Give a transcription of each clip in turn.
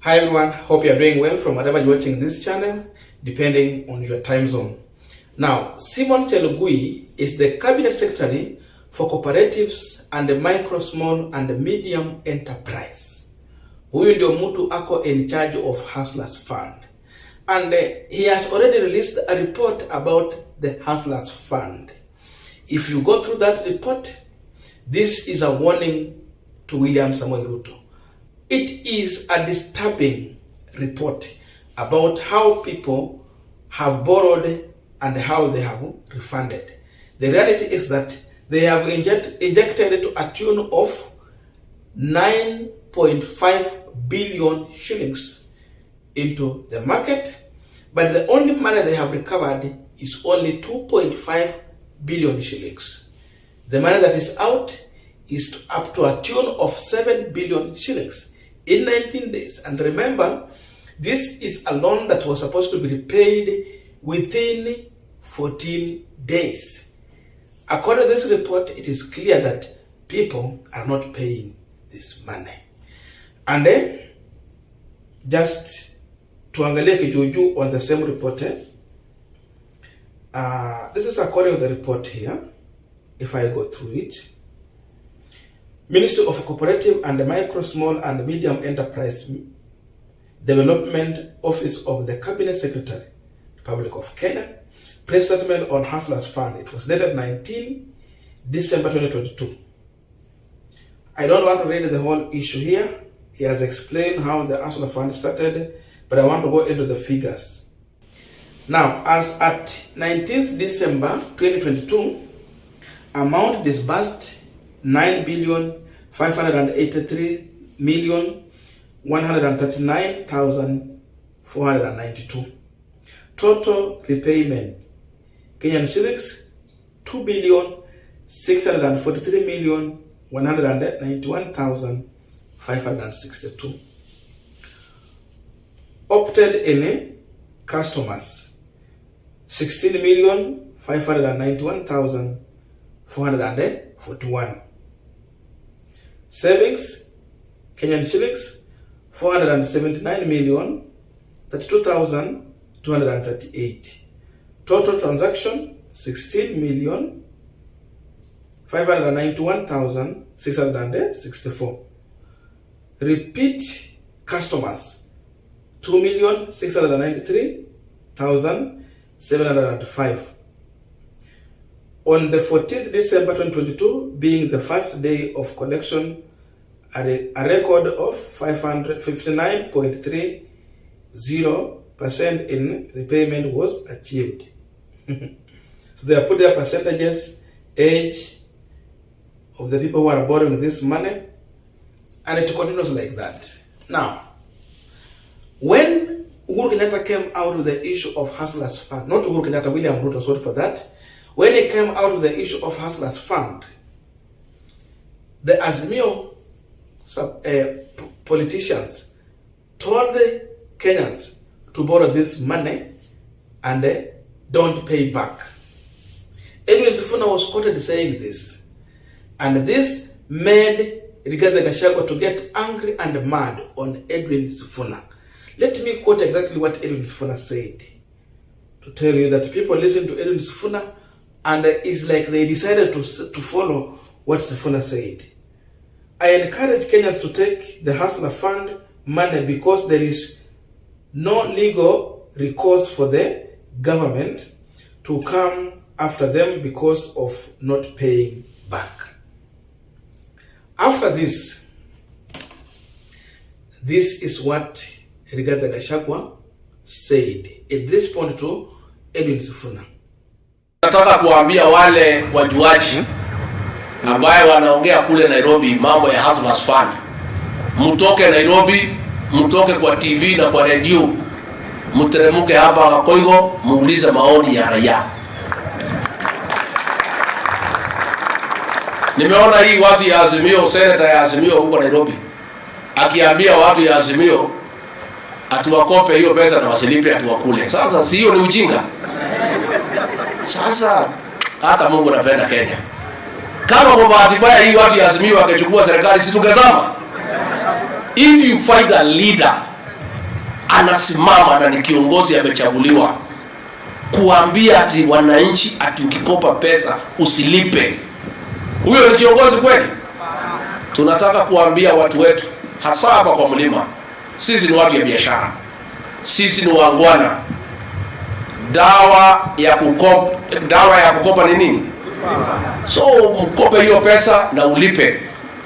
Hi everyone, hope you are doing well from wherever you're watching this channel, depending on your time zone. Now, Simon Chelugui is the Cabinet Secretary for Cooperatives and the Micro, Small and Medium Enterprise. Huyu ndio mtu ako in charge of Hustlers Fund. And he has already released a report about the Hustlers Fund. If you go through that report, this is a warning to William Samoei Ruto. It is a disturbing report about how people have borrowed and how they have refunded. The reality is that they have injected to a tune of 9.5 billion shillings into the market, but the only money they have recovered is only 2.5 billion shillings. The money that is out is up to a tune of 7 billion shillings in 19 days. And remember, this is a loan that was supposed to be repaid within 14 days. According to this report, it is clear that people are not paying this money. And then, just tuangalie kijuju on the same report. This is according to the report here. If I go through it. Ministry of Cooperative and Micro, Small and Medium Enterprise Development, Office of the Cabinet Secretary, Republic of Kenya, press statement on Hustlers Fund. It was dated 19 December 2022. I don't want to read the whole issue here. He has explained how the Hustler Fund started, but I want to go into the figures. Now, as at 19th December 2022, amount disbursed 9,583,139,492. Total repayment Kenyan shillings 2,643,191,562. Opted in customers 16,591,441. Savings Kenyan shillings 479,032,238. Total transaction 16,591,664. Repeat customers 2,693,705. On the 14th December 2022, being the first day of collection, a record of 59.30% in repayment was achieved. So they have put their percentages, age of the people who are borrowing this money, and it continues like that. Now, when Uhuru Kenyatta came out with the issue of Hustlers Fund, not Uhuru Kenyatta, William Ruto, sorry for that. When he came out with the issue of Hustlers Fund, the Azimio politicians told the Kenyans to borrow this money and don't pay back. Edwin Sifuna was quoted saying this, and this made Rigathi Gachagua to get angry and mad on Edwin Sifuna. Let me quote exactly what Edwin Sifuna said to tell you that people listen to Edwin Sifuna and it's like they decided to follow what Sifuna said. I encourage Kenyans to take the Hustler Fund money because there is no legal recourse for the government to come after them because of not paying back. After this is what Rigathi Gachagua said in response to Edwin Sifuna. Nataka kuambia wale wajuaji ambaye wanaongea kule Nairobi mambo ya Hustlers Fund, mtoke Nairobi, mtoke kwa TV na kwa radio, mteremuke hapa Kakoigo, muulize maoni ya raia. Nimeona hii watu ya Azimio, senator ya Azimio huko Nairobi, akiambia watu ya Azimio atuwakope hiyo pesa na wasilipe atuwakule. Sasa si hiyo ni ujinga? Sasa hata Mungu anapenda Kenya. Kama kwa bahati mbaya hii watu ya Azimio wakachukua serikali, si tungezama? If you find a leader anasimama na ni kiongozi amechaguliwa kuambia ati wananchi ati ukikopa pesa usilipe. Huyo ni kiongozi kweli? Tunataka kuambia watu wetu hasa hapa kwa mlima, sisi ni watu ya biashara, sisi ni wangwana. Dawa ya kukopa ni nini? So mkope hiyo pesa na ulipe,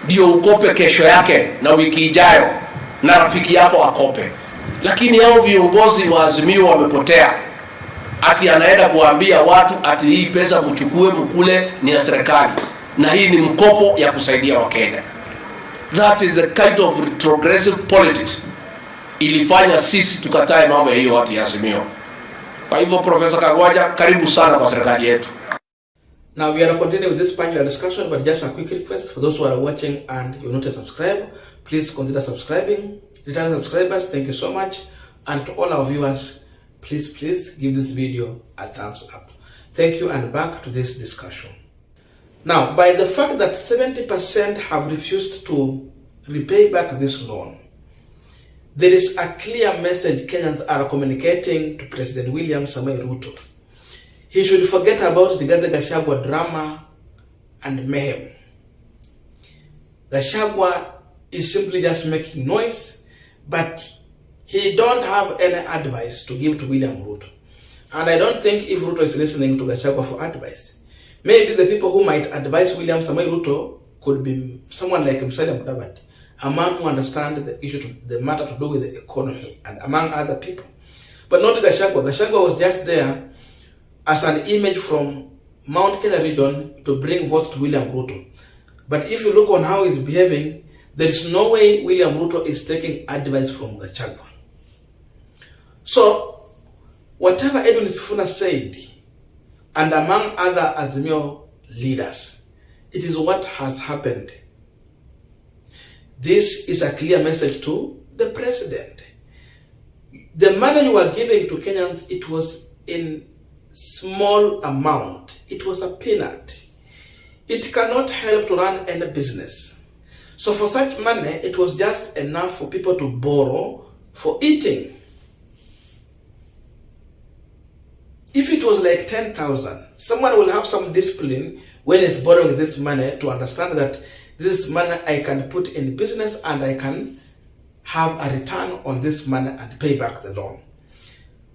ndio ukope kesho yake na wiki ijayo na rafiki yako akope. Lakini hao viongozi wa Azimio wamepotea, ati anaenda kuambia watu ati hii pesa mchukue mkule ni ya serikali na hii ni mkopo ya kusaidia Wakenya. That is the kind of retrogressive politics ilifanya sisi tukatae mambo ya hiyo watu ya Azimio. Kwa hivyo Professor Kagwaja, karibu sana kwa serikali yetu. Now we are continuing with this panel discussion, but just a quick request for those who are watching and you're not subscribed, please consider subscribing. Returning subscribers, thank you so much, and to all our viewers, please give this video a thumbs up. Thank you, and back to this discussion. Now, by the fact that 70% have refused to repay back this loan, there is a clear message Kenyans are communicating to President William Samoei Ruto. He should forget about the Gachagua drama and mayhem. Gachagua is simply just making noise, but he don't have any advice to give to William Ruto. And I don't think if Ruto is listening to Gachagua for advice, maybe the people who might advise William Samoei Ruto could be someone like Musalia Mudavadi, a man who understands the issue, the matter to do with the economy, and among other people. But not Gachagua. Gachagua was just there as an image from Mount Kenya region to bring votes to William Ruto. But if you look on how he's behaving, there is no way William Ruto is taking advice from Gachagua. So, whatever Edwin Sifuna said, and among other Azimio leaders, it is what has happened. This is a clear message to the president. The money you are giving to Kenyans, it was in small amount. It was a peanut. It cannot help to run any business. So for such money, it was just enough for people to borrow for eating. If it was like 10,000, someone will have some discipline when he's borrowing this money to understand that this money I can put in business and I can have a return on this money and pay back the loan.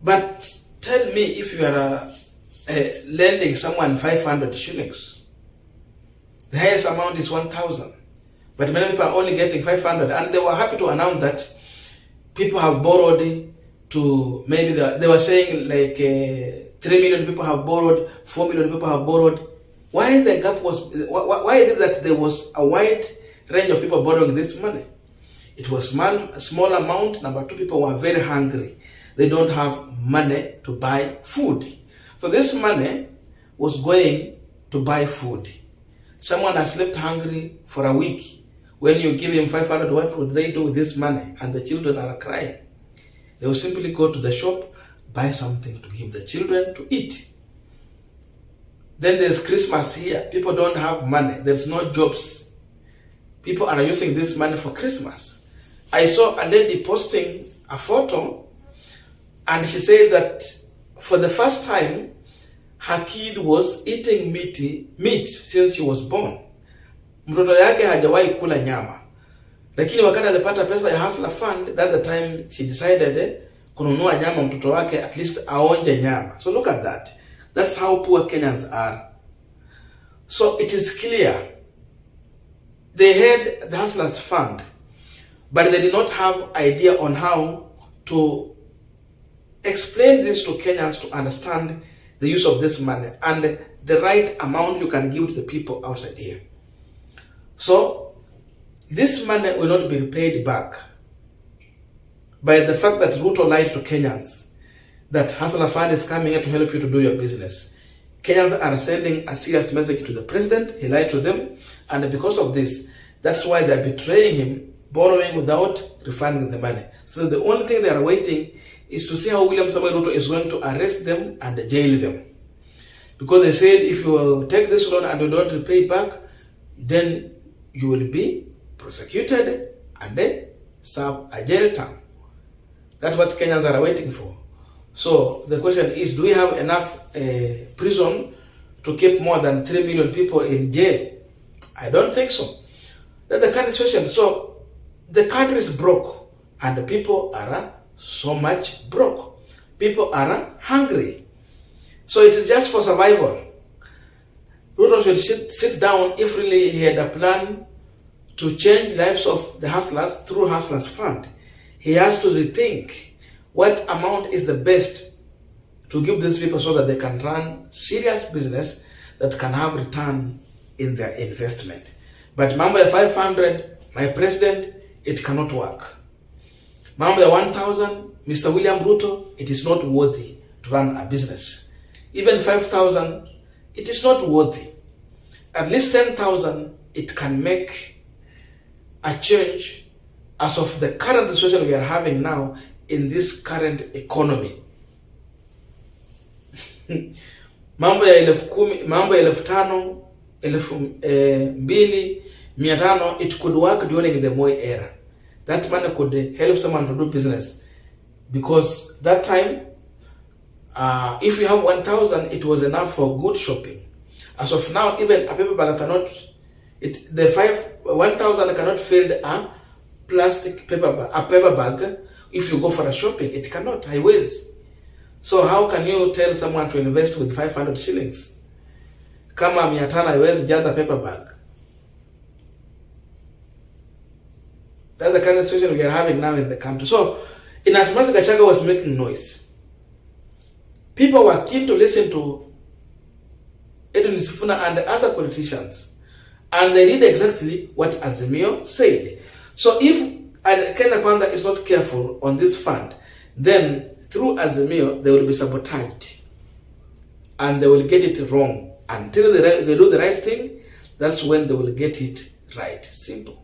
But tell me, if you are lending someone 500 shillings, the highest amount is 1,000. But many people are only getting 500, and they were happy to announce that people have borrowed to, maybe they were saying like 3 million people have borrowed, 4 million people have borrowed. Why the gap was, why is it that there was a wide range of people borrowing this money? It was a small amount. Number two, people were very hungry. They don't have money to buy food. So this money was going to buy food. Someone has slept hungry for a week. When you give him 500, what would they do with this money? And the children are crying. They will simply go to the shop, buy something to give the children to eat. Then there's Christmas here. People don't have money. There's no jobs. People are using this money for Christmas. I saw a lady posting a photo, and she said that for the first time, her kid was eating meat since she was born. Mtoto yake hajawahi kula nyama. Lakini wakati alipata pesa ya Hustler Fund, that's the time she decided kununua nyama mtoto wake, at least aonje nyama. So look at that. That's how poor Kenyans are. So it is clear. They had the Hustlers Fund, but they did not have idea on how to explain this to Kenyans to understand the use of this money and the right amount you can give to the people outside here. So this money will not be repaid back by the fact that Ruto lied to Kenyans that Hustler Fund is coming here to help you to do your business. Kenyans are sending a serious message to the president. He lied to them, and because of this, that's why they're betraying him, borrowing without refunding the money. So the only thing they are waiting is to see how William Samoei Ruto is going to arrest them and jail them. Because they said if you take this loan and you don't repay back, then you will be prosecuted and then serve a jail term. That's what Kenyans are waiting for. So the question is, do we have enough prison to keep more than 3 million people in jail? I don't think so. That's the current situation. So the country is broke, and the people are so much broke. People are hungry. So it is just for survival. Ruto should sit down if really he had a plan to change lives of the hustlers through Hustlers Fund. He has to rethink what amount is the best to give these people so that they can run serious business that can have return in their investment. But mambo ya 500, my president, it cannot work. Mambo ya 1,000, Mr. William Ruto, it is not worthy to run a business. Even 5,000, it is not worthy. At least 10,000, it can make a change as of the current situation we are having now in this current economy. Mambo ya 10,000, mambo ya 5,000, 2,500, it could work during the Moi era. That money could help someone to do business, because that time, if you have 1,000, it was enough for good shopping. As of now, even a paper bag cannot, 1,000 cannot fill a plastic paper bag. If you go for a shopping, it cannot, highways. So how can you tell someone to invest with 500 shillings? Kama 500 haiwezi jaza paper bag. That's the kind of situation we are having now in the country. So, in as much as Gachagua was making noise, people were keen to listen to Edwin Sifuna and other politicians, and they did exactly what Azimio said. So if Kenya Kwanza is not careful on this fund, then through Azimio they will be sabotaged, and they will get it wrong. Until they do the right thing, that's when they will get it right. Simple.